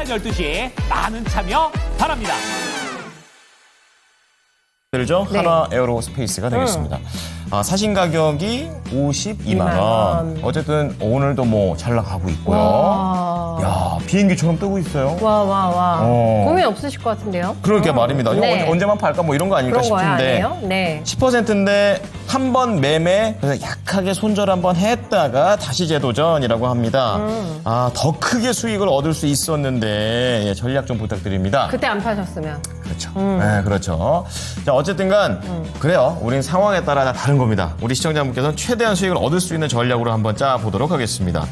12시 많은 참여 바랍니다. 들죠? 네. 한화 에어로스페이스가 되겠습니다. 사신 가격이 52만 원. 어쨌든 오늘도 뭐 잘 나가고 있고요. 와. 야, 비행기처럼 뜨고 있어요. 와. 어. 고민 없으실 것 같은데요? 그러게 말입니다. 이거 네. 언제만 팔까 뭐 이런 거 아닐까 그런 거야, 싶은데. 아니에요? 네. 10%인데 한 번 매매, 그래서 약하게 손절 한번 했다가 다시 재도전이라고 합니다. 더 크게 수익을 얻을 수 있었는데 예, 전략 좀 부탁드립니다. 그때 안 파셨으면. 그렇죠. 네, 그렇죠. 자, 어쨌든 간, 그래요. 우린 상황에 따라 다 다른 겁니다. 우리 시청자분께서는 최대한 수익을 얻을 수 있는 전략으로 한번 짜보도록 하겠습니다.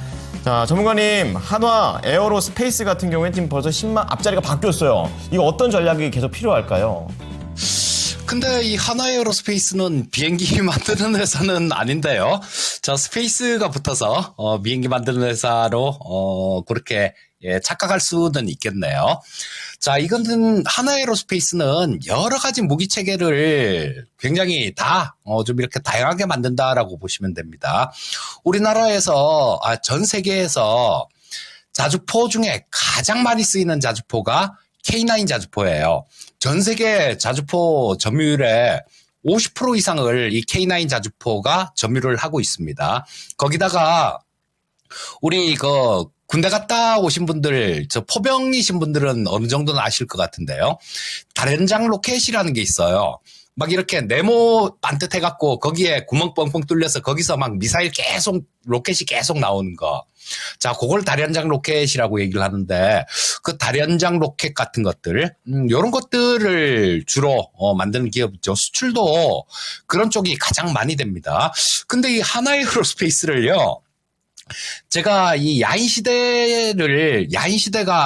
자, 전문가님, 한화 에어로스페이스 같은 경우에 지금 벌써 10만 앞자리가 바뀌었어요. 이거 어떤 전략이 계속 필요할까요? 근데 이 하나에어로스페이스는 비행기 만드는 회사는 아닌데요. 자, 스페이스가 붙어서 비행기 만드는 회사로 그렇게 착각할 수는 있겠네요. 자, 이거는 하나에어로스페이스는 여러 가지 무기 체계를 굉장히 좀 이렇게 다양하게 만든다라고 보시면 됩니다. 우리나라에서 전 세계에서 자주포 중에 가장 많이 쓰이는 자주포가 K9 자주포예요. 전 세계 자주포 점유율의 50% 이상을 이 K9 자주포가 점유를 하고 있습니다. 거기다가 우리 군대 갔다 오신 분들, 포병이신 분들은 어느 정도는 아실 것 같은데요. 다련장 로켓이라는 게 있어요. 막 이렇게 네모 반듯해갖고 거기에 구멍 뻥뻥 뚫려서 거기서 막 미사일 로켓이 계속 나오는 거. 자, 그걸 다련장 로켓이라고 얘기를 하는데 그 다련장 로켓 같은 것들, 요런 것들을 주로 만드는 기업이죠. 수출도 그런 쪽이 가장 많이 됩니다. 근데 이 하나에어로스페이스를요, 제가 이 야인시대가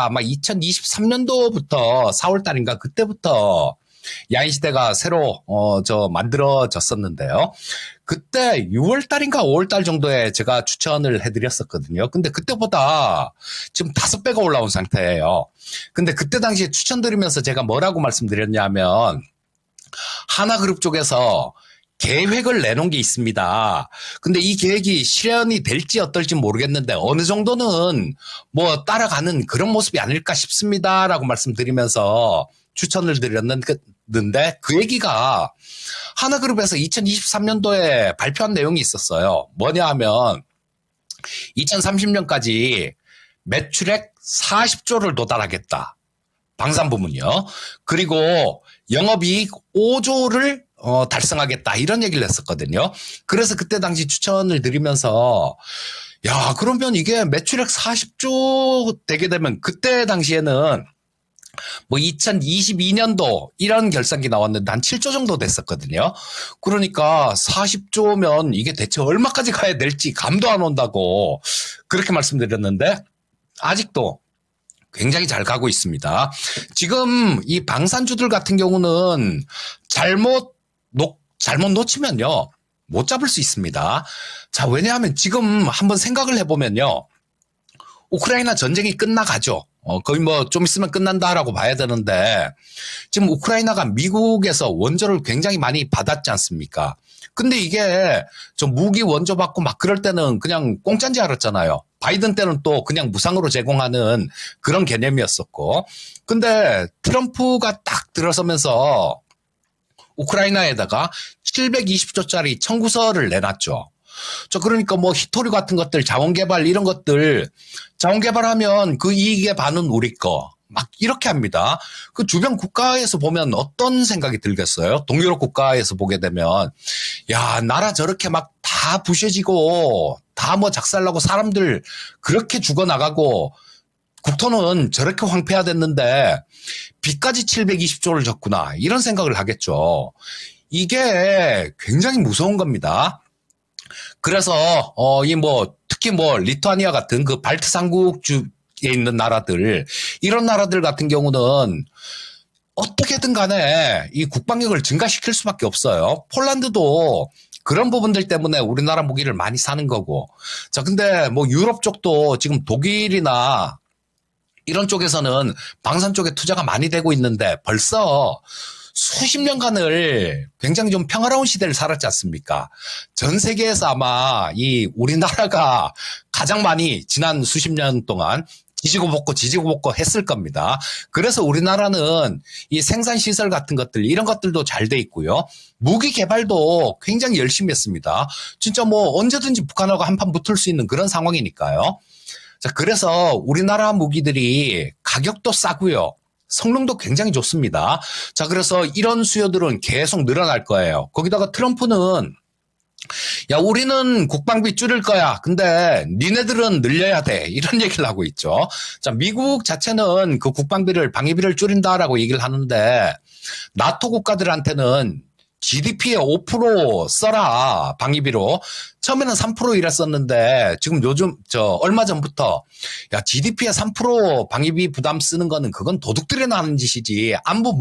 아마 2023년도부터 4월달인가 그때부터 야인시대가 새로 만들어졌었는데요. 그때 6월달인가 5월달 정도에 제가 추천을 해드렸었거든요. 근데 그때보다 지금 5배가 올라온 상태예요. 근데 그때 당시에 추천드리면서 제가 뭐라고 말씀드렸냐면 하나그룹 쪽에서 계획을 내놓은 게 있습니다. 근데 이 계획이 실현이 될지 어떨지 모르겠는데 어느 정도는 뭐 따라가는 그런 모습이 아닐까 싶습니다라고 말씀드리면서 추천을 드렸는데 그 얘기가 하나그룹에서 2023년도에 발표한 내용이 있었어요. 뭐냐 하면 2030년까지 매출액 40조를 도달하겠다. 방산 부문이요. 그리고 영업이익 5조를 달성하겠다. 이런 얘기를 했었거든요. 그래서 그때 당시 추천을 드리면서 야, 그러면 이게 매출액 40조 되게 되면 그때 당시에는 뭐 2022년도 이런 결산기 나왔는데 한 7조 정도 됐었거든요. 그러니까 40조면 이게 대체 얼마까지 가야 될지 감도 안 온다고 그렇게 말씀드렸는데 아직도 굉장히 잘 가고 있습니다. 지금 이 방산주들 같은 경우는 잘못 놓치면요 못 잡을 수 있습니다. 자, 왜냐하면 지금 한번 생각을 해보면요, 우크라이나 전쟁이 끝나가죠. 거의 뭐 좀 있으면 끝난다라고 봐야 되는데 지금 우크라이나가 미국에서 원조를 굉장히 많이 받았지 않습니까? 근데 이게 좀 무기 원조 받고 막 그럴 때는 그냥 공짜인 줄 알았잖아요. 바이든 때는 또 그냥 무상으로 제공하는 그런 개념이었었고, 근데 트럼프가 딱 들어서면서 우크라이나에다가 720조짜리 청구서를 내놨죠. 그러니까 뭐 히토류 같은 것들, 자원개발 이런 것들, 자원개발하면 그 이익의 반은 우리 거. 막 이렇게 합니다. 그 주변 국가에서 보면 어떤 생각이 들겠어요? 동유럽 국가에서 보게 되면 야, 나라 저렇게 막 다 부셔지고 다 뭐 작살나고 사람들 그렇게 죽어나가고 국토는 저렇게 황폐화됐는데 빚까지 720조를 졌구나. 이런 생각을 하겠죠. 이게 굉장히 무서운 겁니다. 그래서 특히 리투아니아 같은 그 발트 삼국주에 있는 나라들, 이런 나라들 같은 경우는 어떻게든 간에 이 국방력을 증가시킬 수밖에 없어요. 폴란드도 그런 부분들 때문에 우리나라 무기를 많이 사는 거고. 자, 근데 뭐 유럽 쪽도 지금 독일이나 이런 쪽에서는 방산 쪽에 투자가 많이 되고 있는데 벌써 수십 년간을 굉장히 좀 평화로운 시대를 살았지 않습니까? 전 세계에서 아마 이 우리나라가 가장 많이 지난 수십 년 동안 지지고 볶고 했을 겁니다. 그래서 우리나라는 이 생산시설 같은 것들, 이런 것들도 잘 돼 있고요. 무기 개발도 굉장히 열심히 했습니다. 진짜 뭐 언제든지 북한하고 한판 붙을 수 있는 그런 상황이니까요. 자, 그래서 우리나라 무기들이 가격도 싸고요. 성능도 굉장히 좋습니다. 자, 그래서 이런 수요들은 계속 늘어날 거예요. 거기다가 트럼프는 야, 우리는 국방비 줄일 거야. 근데 니네들은 늘려야 돼. 이런 얘기를 하고 있죠. 자, 미국 자체는 그 국방비를, 방위비를 줄인다라고 얘기를 하는데 나토 국가들한테는 GDP의 5% 써라, 방위비로. 처음에는 3% 이랬었는데, 지금 요즘, 얼마 전부터, 야, GDP의 3% 방위비 부담 쓰는 거는 그건 도둑들이나 하는 짓이지, 안보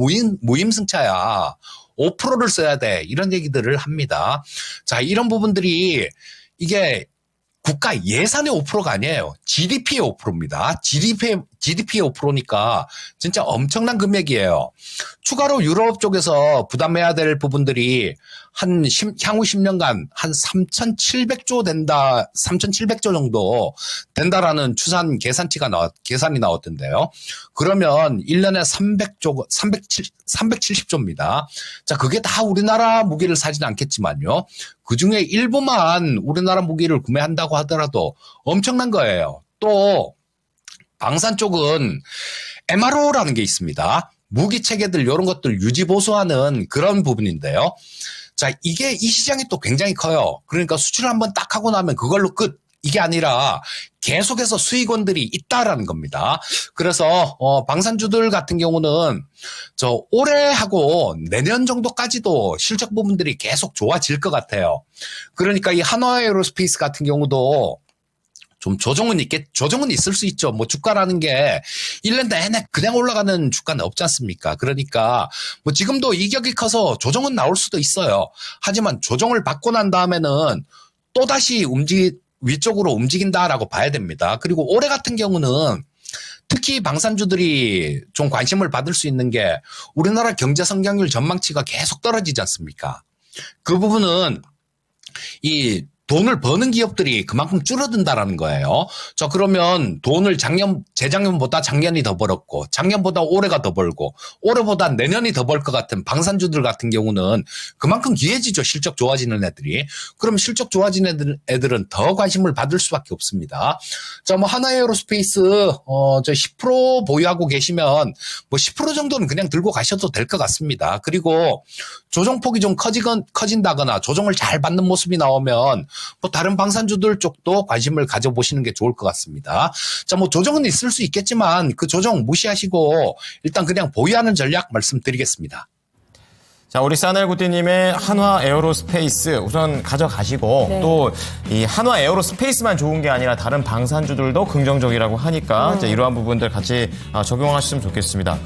무임승차야. 5%를 써야 돼. 이런 얘기들을 합니다. 자, 이런 부분들이, 이게, 국가 예산의 5%가 아니에요. GDP의 5%입니다. GDP의 5%니까 진짜 엄청난 금액이에요. 추가로 유럽 쪽에서 부담해야 될 부분들이 향후 10년간 한 3,700조 3,700조 정도 된다라는 계산이 나왔던데요. 그러면 1년에 370조입니다. 자, 그게 다 우리나라 무기를 사진 않겠지만요. 그 중에 일부만 우리나라 무기를 구매한다고 하더라도 엄청난 거예요. 또 방산 쪽은 MRO라는 게 있습니다. 무기 체계들 이런 것들 유지 보수하는 그런 부분인데요. 자, 이게 이 시장이 또 굉장히 커요. 그러니까 수출을 한번 딱 하고 나면 그걸로 끝. 이게 아니라 계속해서 수익원들이 있다라는 겁니다. 그래서 방산주들 같은 경우는 올해 하고 내년 정도까지도 실적 부분들이 계속 좋아질 것 같아요. 그러니까 이 한화에어로스페이스 같은 경우도 좀 조정은 있을 수 있죠. 뭐 주가라는 게 1년 내내 그냥 올라가는 주가는 없지 않습니까? 그러니까 뭐 지금도 이격이 커서 조정은 나올 수도 있어요. 하지만 조정을 받고 난 다음에는 또다시 위쪽으로 움직인다라고 봐야 됩니다. 그리고 올해 같은 경우는 특히 방산주들이 좀 관심을 받을 수 있는 게 우리나라 경제 성장률 전망치가 계속 떨어지지 않습니까? 그 부분은 이 돈을 버는 기업들이 그만큼 줄어든다라는 거예요. 그러면 돈을 재작년보다 작년이 더 벌었고, 작년보다 올해가 더 벌고, 올해보다 내년이 더 벌 것 같은 방산주들 같은 경우는 그만큼 귀해지죠. 실적 좋아지는 애들이. 그럼 실적 좋아지는 애들은 더 관심을 받을 수밖에 없습니다. 자, 뭐 하나에어로스페이스 10% 보유하고 계시면 뭐 10% 정도는 그냥 들고 가셔도 될 것 같습니다. 그리고 조정폭이 좀 커진다거나 조정을 잘 받는 모습이 나오면 뭐 다른 방산주들 쪽도 관심을 가져보시는 게 좋을 것 같습니다. 자, 뭐 조정은 있을 수 있겠지만 그 조정 무시하시고 일단 그냥 보유하는 전략 말씀드리겠습니다. 자, 우리 사넬구띠님의 한화 에어로스페이스 우선 가져가시고 네. 또 이 한화 에어로스페이스만 좋은 게 아니라 다른 방산주들도 긍정적이라고 하니까 이제 이러한 부분들 같이 적용하셨으면 좋겠습니다.